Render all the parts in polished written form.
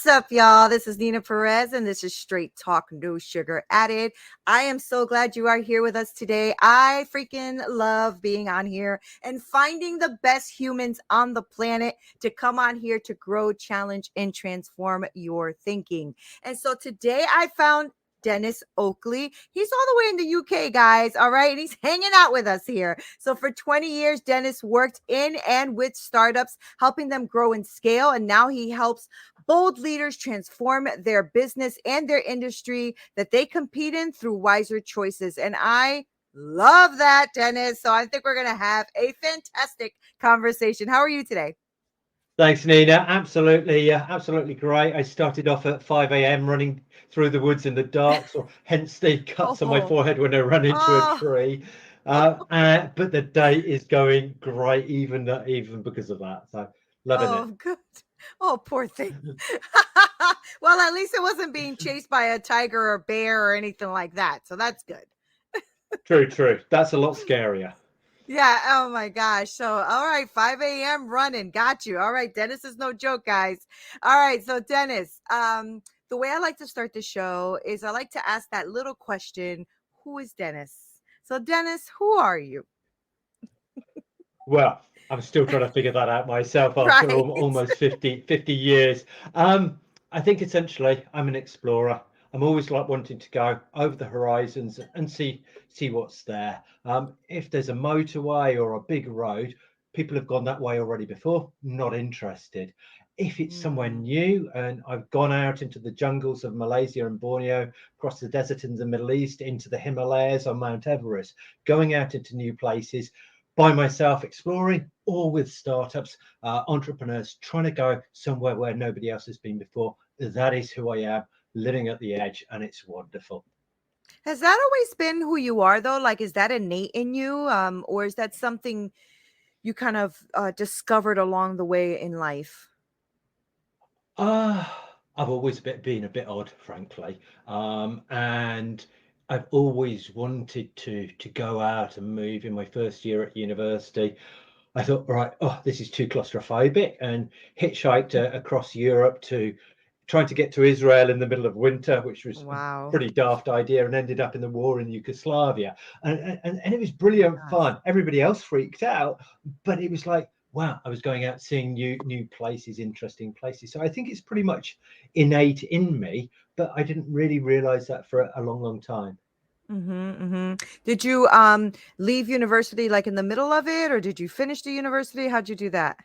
What's up, y'all? This is Neena Perez, and this is Straight Talk, No Sugar Added. I am so glad you are here with us today. I freaking love being on here and finding the best humans on the planet to come on here to grow, challenge, and transform your thinking. And so today I found Denis Oakley. He's all the way in the UK, guys. All right. And he's hanging out with us here. So for 20 years, Denis worked in and with startups, helping them grow and scale. And now he helps bold leaders transform their business and their industry that they compete in through wiser choices. And I love that, Denis. So I think we're going to have a fantastic conversation. How are you today? Thanks, Nina. Absolutely great. I started off at 5 a.m. running through the woods in the dark, so hence the cuts on my forehead when I run into a tree. But the day is going great, even because of that. So loving it. Oh, good. Oh, poor thing. Well, at least it wasn't being chased by a tiger or bear or anything like that. So that's good. True. That's a lot scarier. Yeah. Oh my gosh. So, all right, 5 a.m. running. Got you. All right. Denis is no joke, guys. All right. So, Denis, the way I like to start the show is I like to ask that little question: who is Denis? So, Denis, who are you? Well, I'm still trying to figure that out myself after Right. almost 50 years. I think essentially I'm an explorer. I'm always like wanting to go over the horizons and see what's there. If there's a motorway or a big road, people have gone that way already before, not interested. If it's somewhere new and I've gone out into the jungles of Malaysia and Borneo, across the desert in the Middle East, into the Himalayas or Mount Everest, going out into new places, by myself exploring, or with startups, entrepreneurs trying to go somewhere where nobody else has been before. That is who I am, living at the edge, and it's wonderful. Has that always been who you are, though? Like, is that innate in you, or is that something you kind of discovered along the way in life? I've always been a bit odd, frankly, and I've always wanted to go out and move. In my first year at university, I thought, right, oh, this is too claustrophobic, and hitchhiked across Europe to trying to get to Israel in the middle of winter, which was a Wow. pretty daft idea, and ended up in the war in Yugoslavia. And it was brilliant Gosh. fun. Everybody else freaked out, but it was like, wow, I was going out seeing new places, interesting places. So I think it's pretty much innate in me, but I didn't really realize that for a long time. Did you leave university like in the middle of it, or did you finish the university? How'd you do that?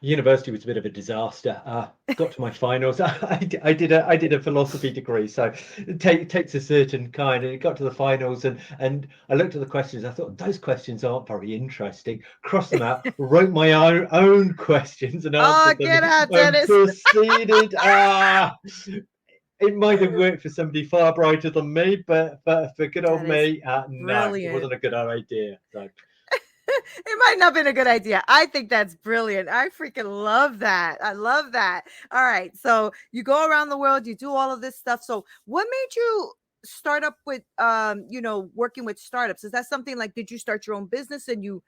University was a bit of a disaster. Got to my finals. I did a philosophy degree, so it takes a certain kind. And it got to the finals, and I looked at the questions. I thought those questions aren't very interesting. Crossed them out, wrote my own questions and Oh, answered them, get out, and Denis. proceeded. It might have worked for somebody far brighter than me, but for good That old is me, no, it brilliant. wasn't a good idea. So. It might not have been a good idea. I think that's brilliant. I freaking love that. I love that. All right. So you go around the world, you do all of this stuff. So what made you start up with working with startups? Is that something like, did you start your own business and you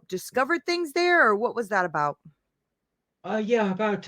discovered things there, or what was that about? Yeah, about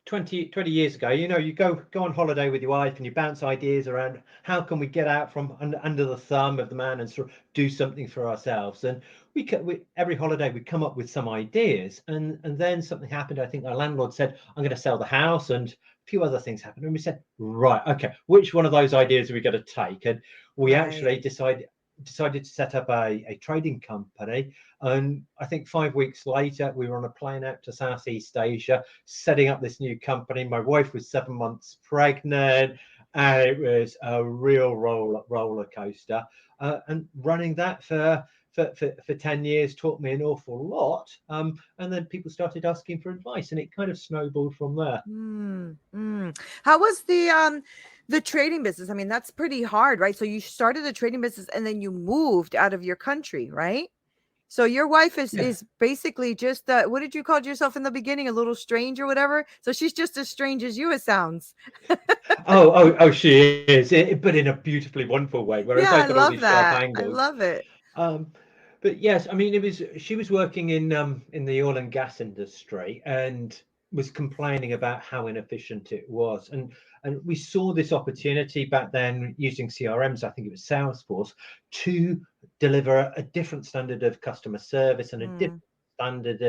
20 years ago, you go on holiday with your wife and you bounce ideas around how can we get out from under the thumb of the man and sort of do something for ourselves. And we every holiday we come up with some ideas, and then something happened. I think our landlord said, I'm going to sell the house, and a few other things happened. And we said, right, okay, which one of those ideas are we going to take? And we Right. actually decided to set up a trading company. And I think 5 weeks later, we were on a plane out to Southeast Asia, setting up this new company. My wife was 7 months pregnant, and it was a real roller coaster. And running that for 10 years taught me an awful lot. And then people started asking for advice, and it kind of snowballed from there. How was the trading business? I mean, that's pretty hard, right? So you started the trading business and then you moved out of your country, right? So your wife is Yeah. is basically just what did you call yourself in the beginning? A little strange or whatever. So she's just as strange as you, it sounds. Oh, she is, but in a beautifully wonderful way. Whereas Yeah, I I've got all love these sharp that. I angles. love it. Um, but yes, I mean, she was working in the oil and gas industry, and was complaining about how inefficient it was, and we saw this opportunity back then using CRMs. I think it was Salesforce, to deliver a different standard of customer service and a different Mm, standard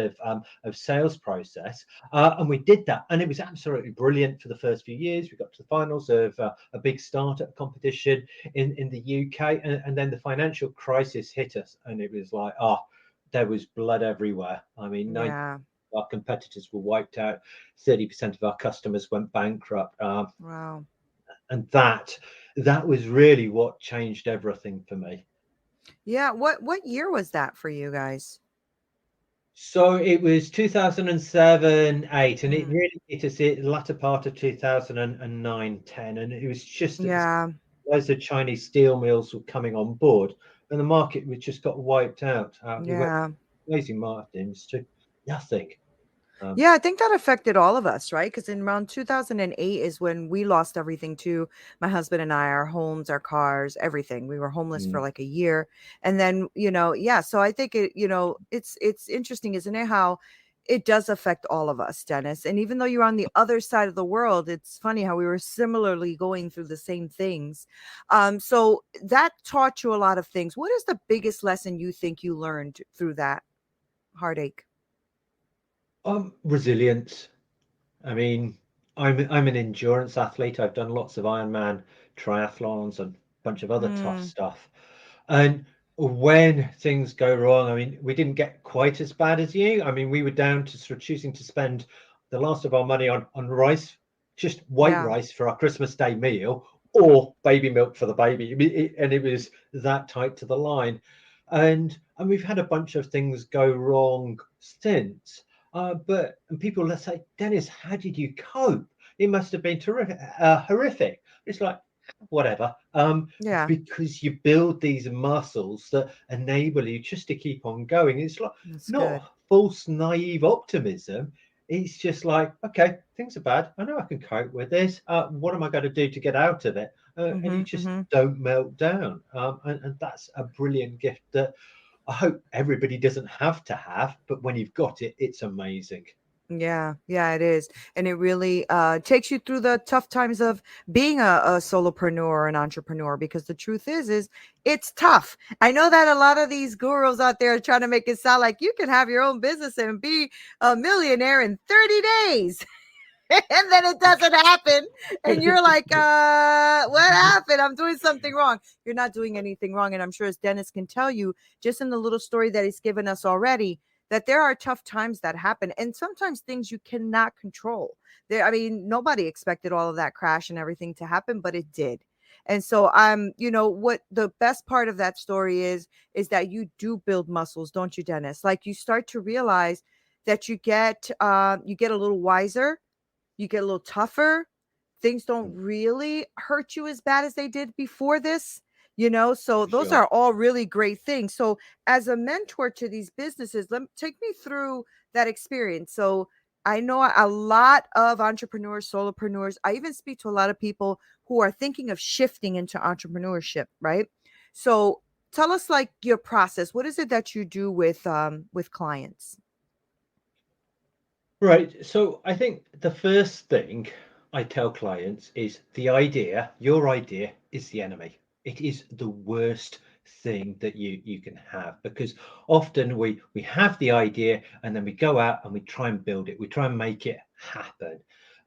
of sales process, and we did that, and it was absolutely brilliant for the first few years. We got to the finals of a big startup competition in the UK, and then the financial crisis hit us, and it was like, oh, there was blood everywhere. I mean, yeah. our competitors were wiped out, 30% of our customers went bankrupt, Wow. and that was really what changed everything for me. Yeah. What year was that for you guys? So it was 2007, 8, and it Mm, really hit us in the latter part of 2009, 10, and it was just yeah. as the Chinese steel mills were coming on board, and the market was just got wiped out. We went Yeah. amazing margins to nothing. Um, Yeah, I think that affected all of us, right? Because in around 2008 is when we lost everything too. My husband and I, our homes, our cars, everything. We were homeless for mm. like a year. And then, yeah, so I think it's interesting, isn't it? How it does affect all of us, Dennis. And even though you're on the other side of the world, it's funny how we were similarly going through the same things. So that taught you a lot of things. What is the biggest lesson you think you learned through that heartache? Resilience. I mean, I'm an endurance athlete. I've done lots of Ironman triathlons and a bunch of other tough Mm, stuff. And when things go wrong, I mean, we didn't get quite as bad as you. I mean, we were down to sort of choosing to spend the last of our money on rice, just white yeah. rice for our Christmas Day meal, or baby milk for the baby. I mean, and it was that tight to the line. And we've had a bunch of things go wrong since. But and people, let's say, Dennis, how did you cope? It must have been terrific, horrific. It's like whatever. Yeah. Because you build these muscles that enable you just to keep on going. It's like That's good. not false, naive optimism. It's just like, okay, things are bad. I know I can cope with this. What am I going to do to get out of it? And you Mhm, just mhm. don't melt down. And that's a brilliant gift that I hope everybody doesn't have to have. But when you've got it, it's amazing. Yeah, yeah, it is. And it really takes you through the tough times of being a solopreneur or an entrepreneur, because the truth is it's tough. I know that a lot of these gurus out there are trying to make it sound like you can have your own business and be a millionaire in 30 days. And then it doesn't happen. And you're like, what happened? I'm doing something wrong. You're not doing anything wrong. And I'm sure, as Dennis can tell you, just in the little story that he's given us already, that there are tough times that happen. And sometimes things you cannot control. There, I mean, nobody expected all of that crash and everything to happen, but it did. And so what the best part of that story is that you do build muscles, don't you, Dennis? Like, you start to realize that you get a little wiser, you get a little tougher. Things don't really hurt you as bad as they did before this. So those Sure. are all really great things. So, as a mentor to these businesses, take me through that experience. So, I know a lot of entrepreneurs, solopreneurs. I even speak to a lot of people who are thinking of shifting into entrepreneurship, right? So, tell us, like, your process. What is it that you do with clients? Right. So I think the first thing I tell clients is your idea is the enemy. It is the worst thing that you can have, because often we have the idea and then we go out and we try and build it. We try and make it happen.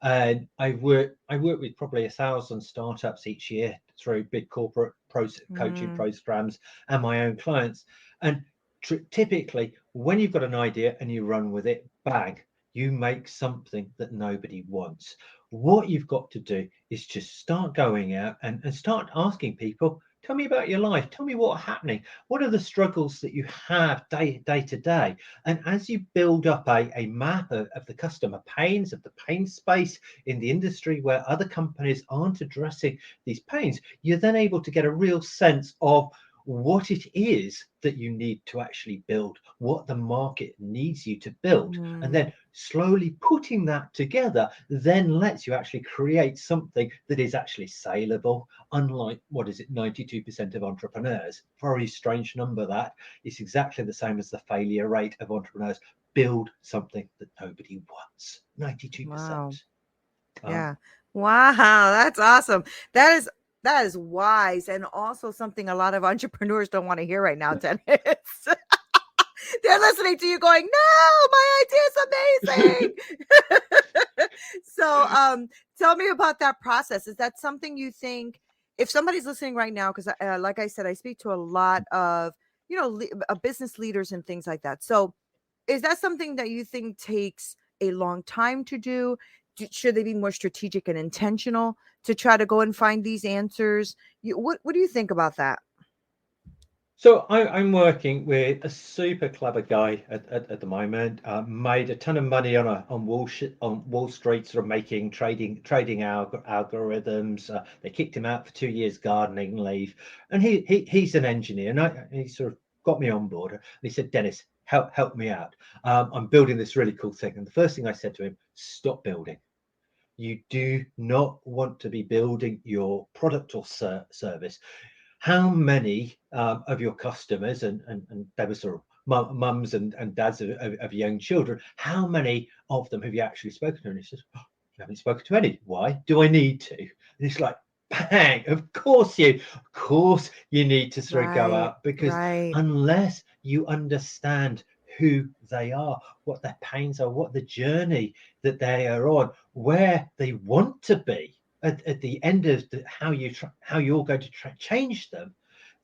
And I work with probably 1,000 startups each year through big corporate coaching Mm, programs and my own clients. And typically, when you've got an idea and you run with it, bang, you make something that nobody wants. What you've got to do is just start going out and start asking people, tell me about your life. Tell me what's happening. What are the struggles that you have day to day? And as you build up a map of the customer pains, of the pain space in the industry where other companies aren't addressing these pains, you're then able to get a real sense of what it is that you need to actually build, what the market needs you to build. And mm, then slowly putting that together then lets you actually create something that is actually saleable. Unlike, what is it, 92% of entrepreneurs, very strange number. That is exactly the same as the failure rate of entrepreneurs. build something that nobody wants. Wow. 92%. Yeah. Wow, that's awesome. That is that is wise and also something a lot of entrepreneurs don't want to hear right now, Dennis. They're listening to you going, "No, my idea is amazing." So, tell me about that process. Is that something you think if somebody's listening right now because like I said I speak to a lot of, business leaders and things like that. So, is that something that you think takes a long time to do? Should they be more strategic and intentional to try to go and find these answers? What do you think about that? So I'm working with a super clever guy at the moment. Made a ton of money on Wall Street, sort of making trading algorithms. They kicked him out for 2 years gardening leave, and he's an engineer, and he sort of got me on board. And he said, Dennis, help me out. I'm building this really cool thing. And the first thing I said to him, stop building. You do not want to be building your product or service. How many of your customers, and they were sort of mums and dads of young children, how many of them have you actually spoken to? And he says, oh, you haven't spoken to any. Why do I need to? And it's like, bang, of course you need to sort of go Right, out, because right. unless you understand who they are, what their pains are, what the journey that they are on, where they want to be at the end of how you're going to change them,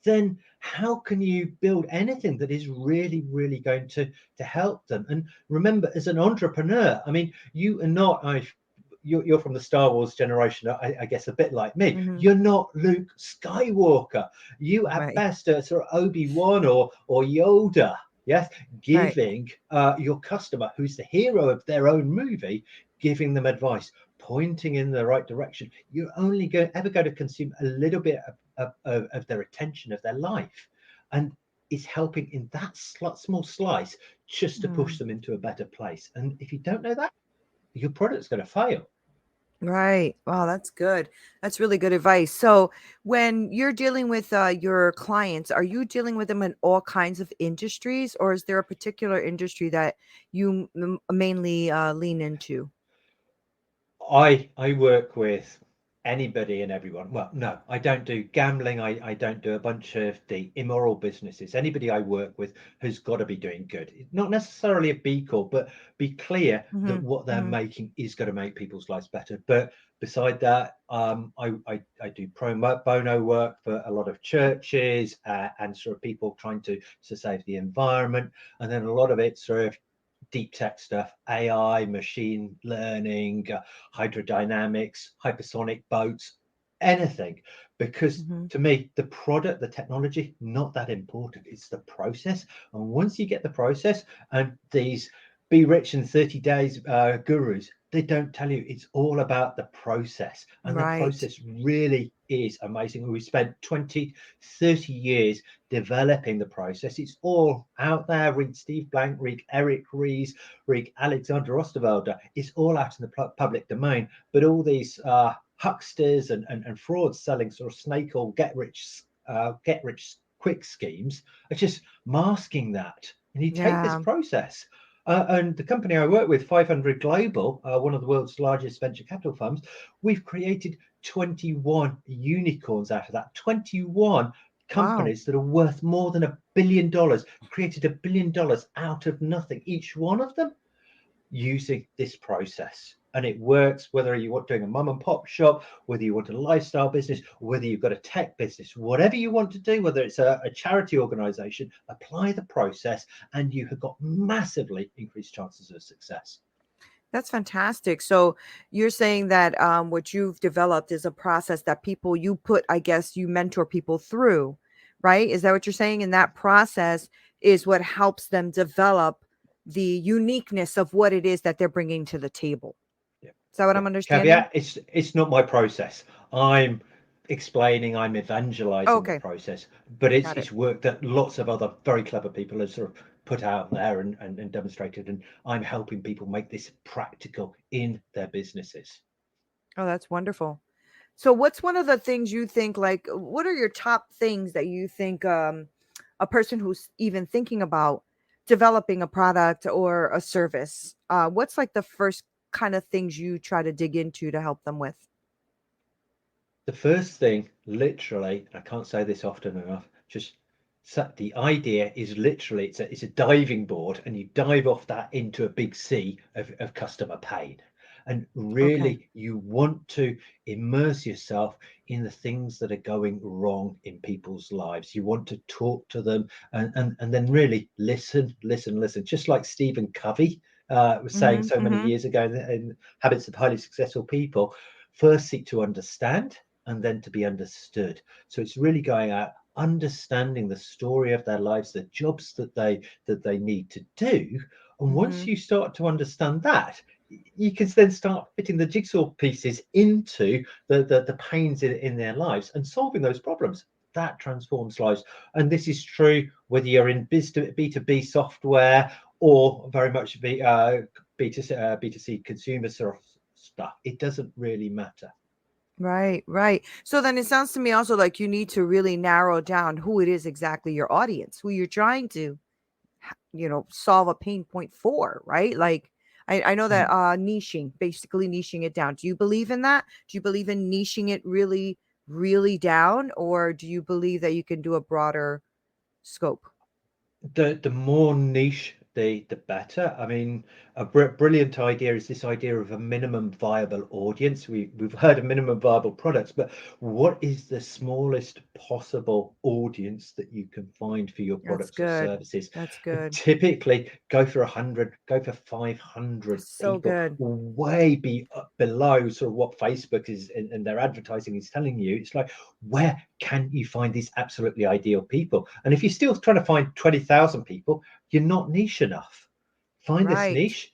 then how can you build anything that is really going to help them? And remember, as an entrepreneur, I mean, you are not you're from the Star Wars generation, I guess, a bit like me. Hmm. You're not Luke Skywalker. You at Right, best are sort of Obi-Wan or Yoda. Yes, right. giving your customer, who's the hero of their own movie, giving them advice, pointing in the right direction. You're only ever going to consume a little bit of their attention, of their life, and it's helping in that small slice just to push Mm. them into a better place. And if you don't know that, your product's going to fail. Right. Wow, that's good. That's really good advice. So, when you're dealing with your clients, are you dealing with them in all kinds of industries, or is there a particular industry that you mainly lean into? I work with anybody and everyone. Well, no, I don't do gambling. I don't do a bunch of the immoral businesses. Anybody I work with has got to be doing good. Not necessarily a B Corp, but be clear that Hmm. what they're Hmm. making is going to make people's lives better. But beside that, I do pro bono work for a lot of churches and sort of people trying to save the environment. And then a lot of it sort of deep tech stuff, AI, machine learning, hydrodynamics, hypersonic boats, anything. Because Hmm. to me, the product, the technology, not that important. It's the process. And once you get the process, and these be rich in 30 days gurus, they don't tell you it's all about the process. And the Right. process really is amazing. We spent 20, 30 years developing the process. It's all out there. Read Steve Blank, read Eric Ries, read Alexander Osterwalder. It's all out in the public domain. But all these hucksters and frauds selling sort of snake oil get rich quick schemes are just masking that. And you take this Yeah. process. And the company I work with, 500 Global, one of the world's largest venture capital firms, we've created 21 unicorns out of that. 21 Wow. companies that are worth more than $1 billion, created $1 billion out of nothing, each one of them using this process. And it works whether you want doing a mum and pop shop, whether you want a lifestyle business, whether you've got a tech business, whatever you want to do, whether it's a charity organization, apply the process and you have got massively increased chances of success. That's fantastic. So you're saying that what you've developed is a process that people you put, I guess, you mentor people through, right? Is that what you're saying? And that process is what helps them develop the uniqueness of what it is that they're bringing to the table. Yeah. Is that what Yeah. I'm understanding? Caveat, it's not my process. I'm explaining, I'm Oh, evangelizing the okay, process, but it's got it. it's work that lots of other very clever people have sort of put out there and demonstrated, and I'm helping people make this practical in their businesses. Oh, that's wonderful. So what's one of the things you think like what are your top things that you think a person who's even thinking about developing a product or a service, what's like the first kind of things you try to dig into to help them with? The first thing, literally, I can't say this often enough, just the idea is literally it's a diving board, and you dive off that into a big sea of customer pain. And Okay. really, you want to immerse yourself in the things that are going wrong in people's lives. You want to talk to them and then really listen, listen, listen. Just like Stephen Covey was saying Mm-hmm. so many Mm-hmm. years ago in Habits of Highly Successful People, first seek to understand and then to be understood. So it's really going out, understanding the story of their lives, the jobs that they need to do. And Mm-hmm. once you start to understand that, you can then start fitting the jigsaw pieces into the pains in their lives and solving those problems. That transforms lives. And this is true whether you're in B2B software or very much B2C consumer sort of stuff. It doesn't really matter. Right, right. So then it sounds to me also like you need to really narrow down who it is exactly your audience, who you're trying to, solve a pain point for, right? Like I know that Mm. niching, basically niching it down. Do you believe in that? Do you believe in niching it really, really down? Or do you believe that you can do a broader scope? The more niche, the better. I mean, a brilliant idea is this idea of a minimum viable audience. We've heard of minimum viable products, but what is the smallest possible audience that you can find for your That's products or good. services? That's And good. typically, go for 100, go for 500 So people, good. way below sort of what Facebook is and their advertising is telling you. It's like, where can you find these absolutely ideal people? And if you're still trying to find 20,000 people, you're not niche enough. Find this Right. niche,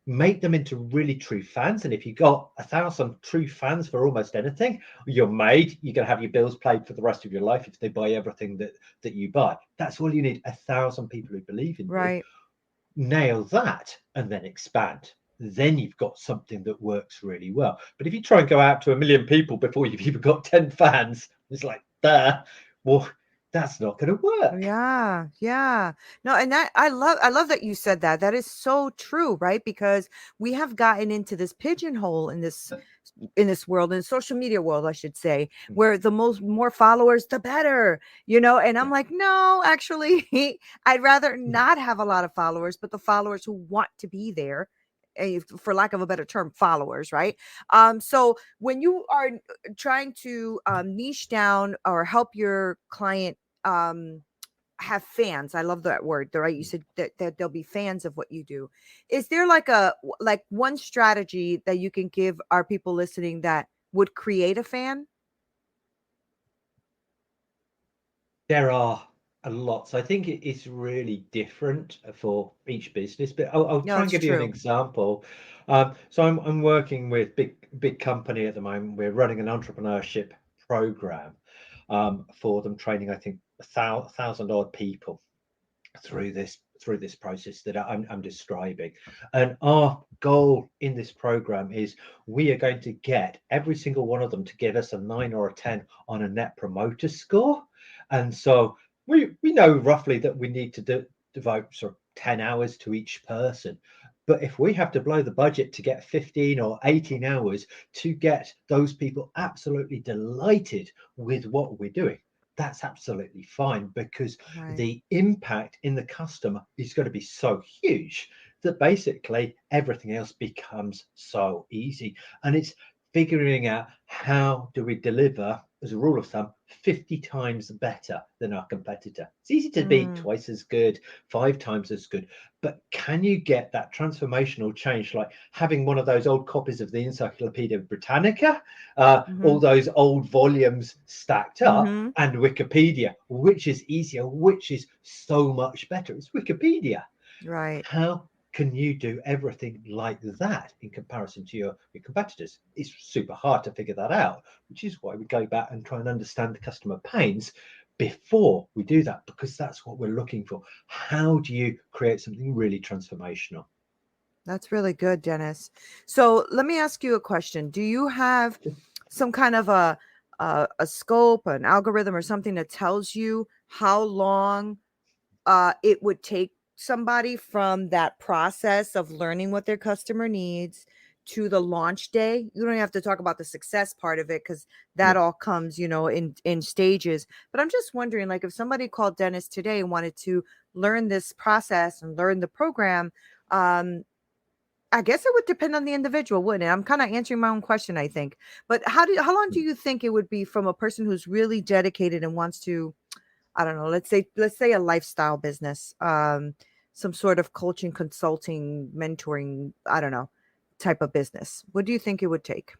make them into really true fans. And if you've got 1,000 true fans for almost anything, you're made. You're going to have your bills paid for the rest of your life if they buy everything that you buy. That's all you need. 1,000 people who believe in you. Right. Nail that and then expand. Then you've got something that works really well. But if you try and go out to 1 million people before you've even got 10 fans, it's like, well, that's not going to work. Yeah, yeah. No, and I love that you said that. That is so true, right? Because we have gotten into this pigeonhole in this world, in the social media world, I should say, Mm. where the more followers, the better, and I'm Yeah. like, no, actually, I'd rather No. not have a lot of followers, but the followers who want to be there, for lack of a better term, followers, right? So when you are trying to niche down or help your client have fans. I love that word, right? You said that they'll be fans of what you do. Is there like one strategy that you can give our people listening that would create a fan? There are a lot. So I think it's really different for each business, but I'll No, try and it's give you an true. example. So I'm working with big company at the moment. We're running an entrepreneurship program for them, training I think 1,000 odd people through this process that I'm describing. And our goal in this program is we are going to get every single one of them to give us a 9 or a 10 on a net promoter score. And so we know roughly that we need to devote sort of 10 hours to each person. But if we have to blow the budget to get 15 or 18 hours to get those people absolutely delighted with what we're doing, that's absolutely fine, because Right. the impact in the customer is going to be so huge that basically everything else becomes so easy. And it's figuring out, how do we deliver, as a rule of thumb, 50 times better than our competitor. It's easy to be Mm, twice as good, 5 times as good, but can you get that transformational change, like having one of those old copies of the Encyclopedia Britannica, mm-hmm, all those old volumes stacked up, mm-hmm. and Wikipedia? Which is easier? Which is so much better? It's Wikipedia. Right. How can you do everything like that in comparison to your competitors? It's super hard to figure that out, which is why we go back and try and understand the customer pains before we do that, because that's what we're looking for. How do you create something really transformational? That's really good, Dennis. So let me ask you a question. Do you have some kind of a scope, an algorithm, or something that tells you how long it would take somebody from that process of learning what their customer needs to the launch day. You don't have to talk about the success part of it because that Yeah. all comes, in stages. But I'm just wondering, like, if somebody called Dennis today and wanted to learn this process and learn the program, um, I guess it would depend on the individual, wouldn't it? I'm kind of answering my own question, I think. But how long do Mm. you think it would be from a person who's really dedicated and wants to, I don't know, let's say a lifestyle business, some sort of coaching, consulting, mentoring, I don't know, type of business. What do you think it would take?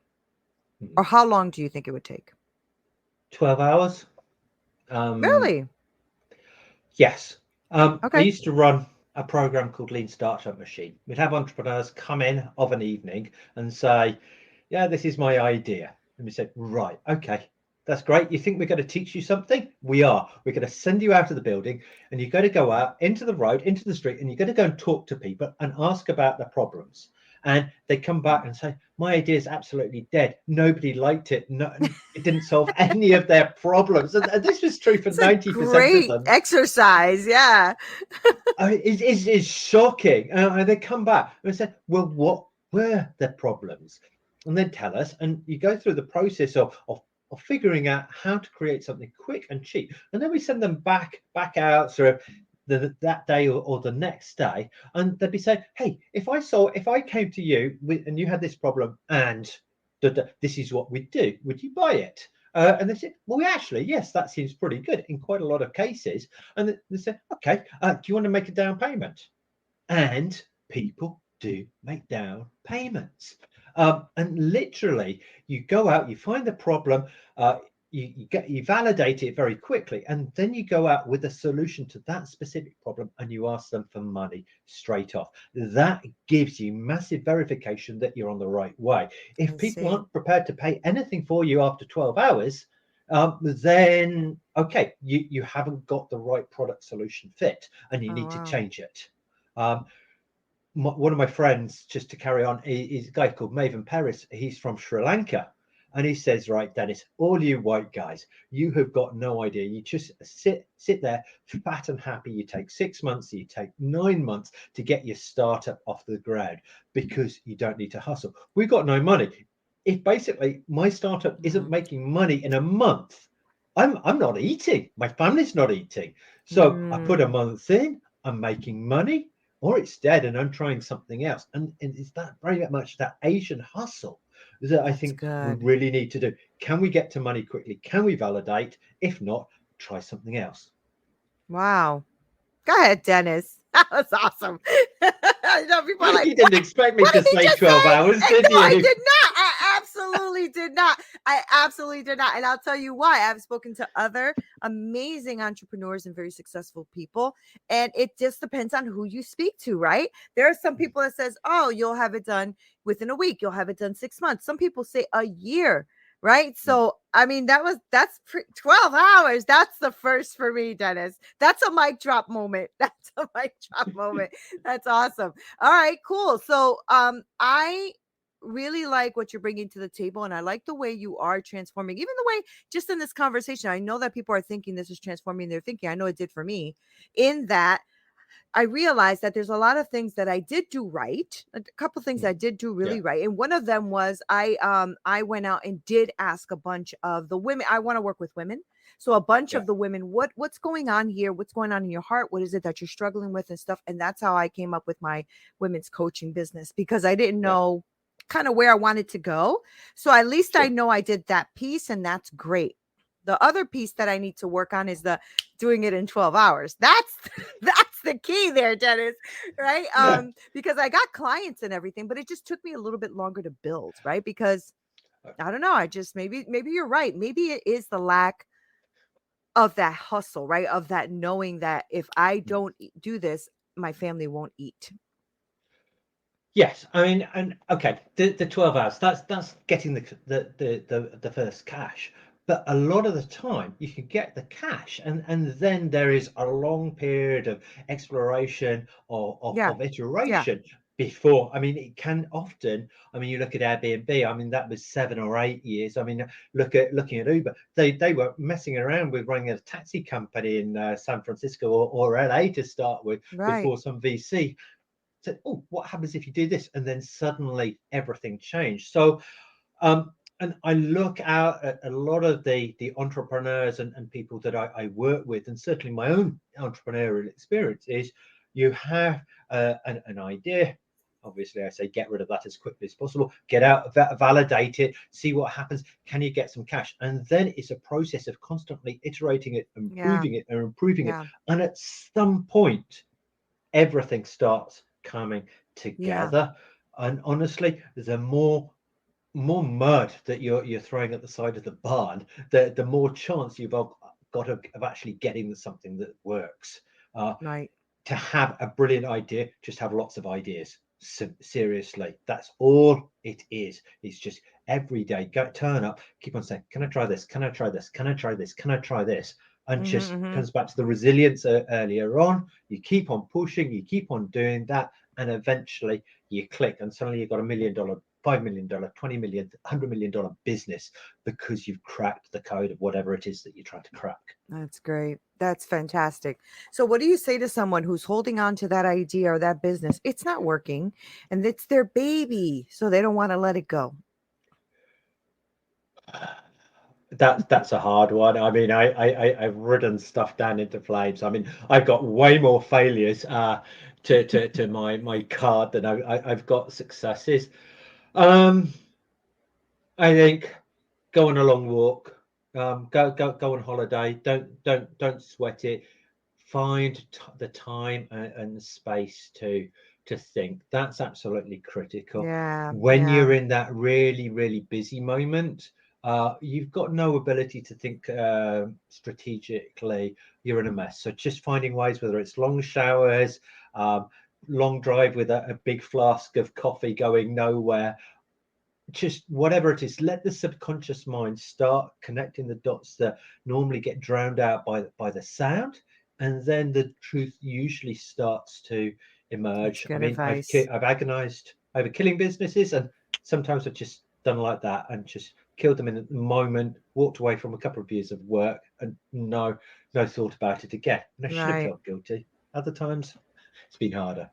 Mm. Or how long do you think it would take? 12 hours. Um, Really? yes. I Okay. used to run a program called Lean Startup Machine. We'd have entrepreneurs come in of an evening and say, yeah, this is my idea. And we said, right, okay, that's great. You think we're going to teach you something? We are. We're going to send you out of the building and you're going to go out into the road, into the street, and you're going to go and talk to people and ask about their problems. And they come back and say, my idea is absolutely dead. Nobody liked it. No, it didn't solve any of their problems. And this was true for It's a 90% of great them. exercise. Yeah. It's shocking. And they come back and say, well, what were the problems? And then tell us. And you go through the process of figuring out how to create something quick and cheap. And then we send them back out sort of that day or the next day. And they'd be saying, hey, if I came to you and you had this problem and this is what we'd do, would you buy it? And they said, well, actually, yes, that seems pretty good in quite a lot of cases. And they said, okay, do you want to make a down payment? And people do make down payments. And literally, you go out, you find the problem, you validate it very quickly, and then you go out with a solution to that specific problem, and you ask them for money straight off. That gives you massive verification that you're on the right way. If I people see. aren't prepared to pay anything for you after 12 hours, then okay, you haven't got the right product solution fit, and you Oh, need to wow. change it. Um, one of my friends, just to carry on, is a guy called Maven Paris. He's from Sri Lanka. And he says, right, Dennis, all you white guys, you have got no idea. You just sit there fat and happy. You take 6 months, you take 9 months to get your startup off the ground because you don't need to hustle. We've got no money. If basically my startup isn't Mhm. making money in a month, I'm not eating. My family's not eating. So I put a Mm, month in, I'm making money, or it's dead and I'm trying something else. And it's that very much that Asian hustle that I that's think we good. really need to do. Can we get to money quickly? Can we validate? If not, try something else. Wow. Go ahead, Dennis. That was awesome. I know people are like, You what? didn't expect me What to did he say just 12 say? hours, And did no, I you? did not. I absolutely did not. I absolutely did not. And I'll tell you why. I've spoken to other amazing entrepreneurs and very successful people. And it just depends on who you speak to, right? There are some people that says, oh, you'll have it done within a week. You'll have it done 6 months. Some people say a year. Right. So, I mean, that's 12 hours. That's the first for me, Dennis. That's a mic drop moment. That's a mic drop moment. That's awesome. All right, cool. So, I really like what you're bringing to the table, and I like the way you are transforming, even the way just in this conversation. I know that people are thinking this is transforming their thinking. I know it did for me, in that I realized that there's a lot of things that I did do right. A couple things I did do Yeah, really right. And one of them was I went out and did ask a bunch of the women. I want to work with women. So a bunch yeah, of the women, what's going on here? What's going on in your heart? What is it that you're struggling with and stuff? And that's how I came up with my women's coaching business, because I didn't yeah, know kind of where I wanted to go. So at least I sure. know I did that piece, and that's great. The other piece that I need to work on is the doing it in 12 hours. That's that's the key there, Dennis, right? Yeah. Because I got clients and everything, but it just took me a little bit longer to build, right? Because I don't know, I just maybe you're right. Maybe it is the lack of that hustle, right? Of that knowing that if I don't do this, my family won't eat. Yes, I mean, and okay, the 12 hours, that's getting the first cash. But a lot of the time you can get the cash and then there is a long period of exploration or Yeah. of Yeah. iteration. before. I mean, it can often, I mean, you look at Airbnb, I mean, that was 7 or 8 years. I mean, looking at Uber, they were messing around with running a taxi company in San Francisco or LA to start with Right. before some VC said, oh, what happens if you do this? And then suddenly everything changed. So and I look out at a lot of the entrepreneurs and people that I work with, and certainly my own entrepreneurial experience is you have an idea. Obviously, I say get rid of that as quickly as possible. Get out, validate it, see what happens. Can you get some cash? And then it's a process of constantly iterating it, Yeah. improving it, and improving it. Yeah. And at some point, everything starts coming Yeah. together. And honestly, the more mud that you're throwing at the side of the barn, the more chance you've got of actually getting something that works. Uh, Right. to have a brilliant idea, just have lots of ideas. Seriously, that's all it is. It's just every day, go turn up, keep on saying, "Can I try this? Can I try this? Can I try this? Can I try this?" And Mm-hmm, just mm-hmm. comes back to the resilience earlier on. You keep on pushing, you keep on doing that, and eventually you click, and suddenly you've got $1 million, $5 million, 20 million, $100 million business because you've cracked the code of whatever it is that you're trying to crack. That's great. That's fantastic. So, what do you say to someone who's holding on to that idea or that business? It's not working and it's their baby. So, they don't want to let it go. That's a hard one. I mean, I've ridden stuff down into flames. I mean, I've got way more failures to my card than I've got successes. Um, I think go on a long walk, go on holiday. Don't sweat it. Find the time and the space to think. That's absolutely critical. Yeah. When Yeah. you're in that really busy moment, you've got no ability to think strategically. You're in a mess. So just finding ways, whether it's long showers, um, long drive with a big flask of coffee going nowhere, just whatever it is, let the subconscious mind start connecting the dots that normally get drowned out by the sound, and then the truth usually starts to That's emerge. I good mean, advice. I've agonized over killing businesses, and sometimes I've just done like that and just killed them in the moment, walked away from a couple of years of work, and no thought about it again, and I should have Right. felt guilty. Other times it's been harder.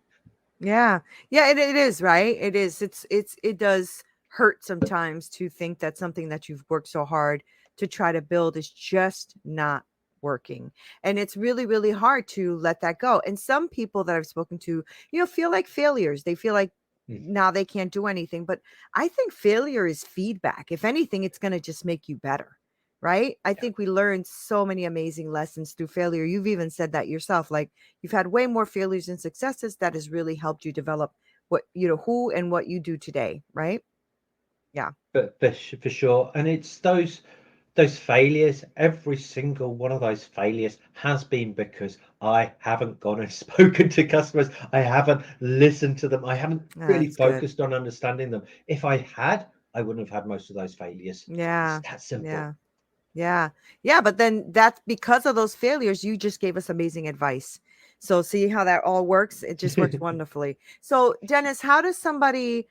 Yeah. Yeah, it is, right? It is. It does hurt sometimes to think that something that you've worked so hard to try to build is just not working. And it's really, really hard to let that go. And some people that I've spoken to, feel like failures. They feel like Mm, now they can't do anything. But I think failure is feedback. If anything, it's going to just make you better. Right. I yeah. think we learned so many amazing lessons through failure. You've even said that yourself. Like, you've had way more failures and successes that has really helped you develop who and what you do today, right? Yeah. But for sure, and it's those failures, every single one of those failures has been because I haven't gone and spoken to customers. I haven't listened to them. I haven't really That's good. focused on understanding them. If I had, I wouldn't have had most of those failures. It's Yeah. that simple. Yeah. Yeah. Yeah. But then that's because of those failures, you just gave us amazing advice. So see how that all works? It just works wonderfully. So, Dennis, how does somebody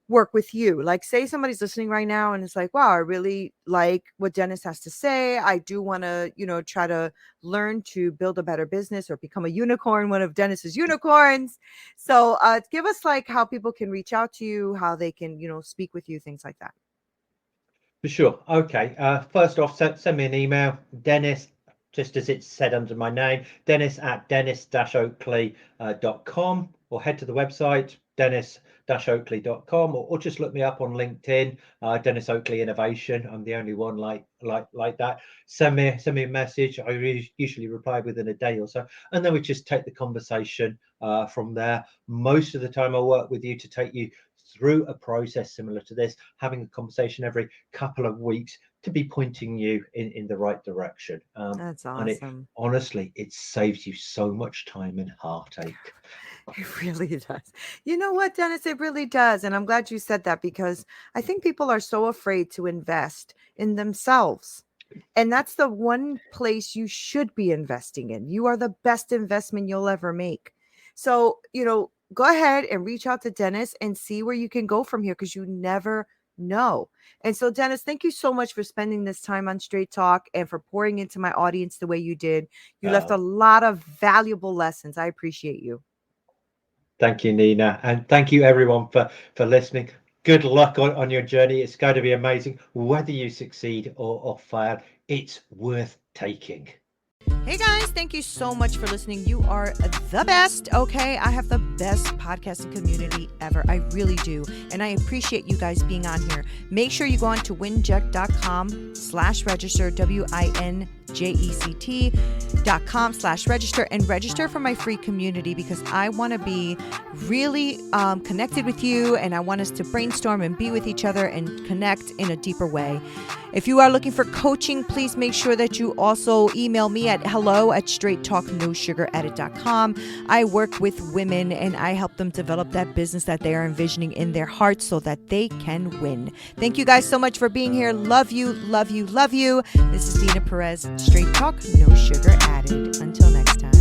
work with you? Like, say somebody's listening right now and it's like, wow, I really like what Dennis has to say. I do want to, try to learn to build a better business or become a unicorn, one of Dennis's unicorns. So, give us like how people can reach out to you, how they can, speak with you, things like that. For sure. Okay. First off, send me an email, Dennis, just as it's said under my name, Dennis at dennis-oakley.com, or head to the website, dennis-oakley.com, or just look me up on LinkedIn, Dennis Oakley Innovation. I'm the only one like that. Send me a message. I usually reply within a day or so, and then we just take the conversation from there. Most of the time, I'll work with you to take you through a process similar to this, having a conversation every couple of weeks to be pointing you in the right direction. That's And it awesome. honestly, it saves you so much time and heartache. It really does. You know what, Dennis? It really does. And I'm glad you said that because I think people are so afraid to invest in themselves. And that's the one place you should be investing in. You are the best investment you'll ever make. So, go ahead and reach out to Dennis and see where you can go from here, because you never know. And so, Dennis, thank you so much for spending this time on Straight Talk and for pouring into my audience the way you did. You left a lot of valuable lessons. I appreciate you. Thank you, Neena. And thank you, everyone, for listening. Good luck on your journey. It's going to be amazing. Whether you succeed or fail, it's worth taking. Hey guys, thank you so much for listening. You are the best. Okay, I have the best podcasting community ever. I really do. And I appreciate you guys being on here. Make sure you go on to winject.com/register, winject.com/register, and register for my free community, because I want to be really connected with you, and I want us to brainstorm and be with each other and connect in a deeper way. If you are looking for coaching, please make sure that you also email me at hello@straighttalknosugaradded.com. I work with women and I help them develop that business that they are envisioning in their hearts so that they can win. Thank you guys so much for being here. Love you, love you, love you. This is Neena Perez, Straight Talk, No Sugar Added. Until next time.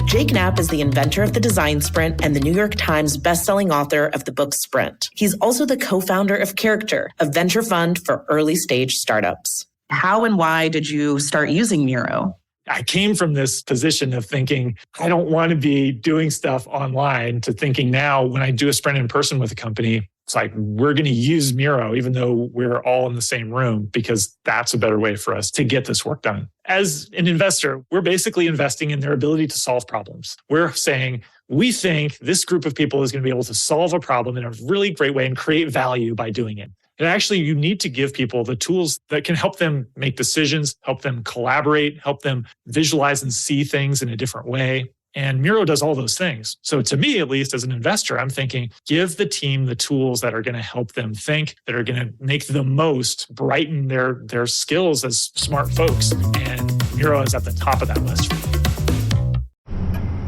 Jake Knapp is the inventor of the design sprint and the New York Times bestselling author of the book Sprint. He's also the co-founder of Character, a venture fund for early stage startups. How and why did you start using Miro? I came from this position of thinking, I don't want to be doing stuff online, to thinking now when I do a sprint in person with a company, it's like, we're going to use Miro, even though we're all in the same room, because that's a better way for us to get this work done. As an investor, we're basically investing in their ability to solve problems. We're saying, we think this group of people is going to be able to solve a problem in a really great way and create value by doing it. And actually, you need to give people the tools that can help them make decisions, help them collaborate, help them visualize and see things in a different way. And Miro does all those things. So to me, at least as an investor, I'm thinking, give the team the tools that are going to help them think, that are going to make the most, brighten their skills as smart folks. And Miro is at the top of that list.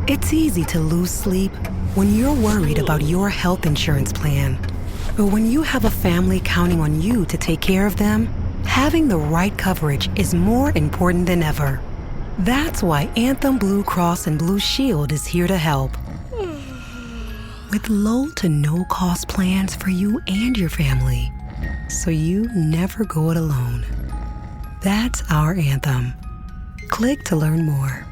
It's easy to lose sleep when you're worried about your health insurance plan. But when you have a family counting on you to take care of them, having the right coverage is more important than ever. That's why Anthem Blue Cross and Blue Shield is here to help. With low to no cost plans for you and your family, so you never go it alone. That's our Anthem. Click to learn more.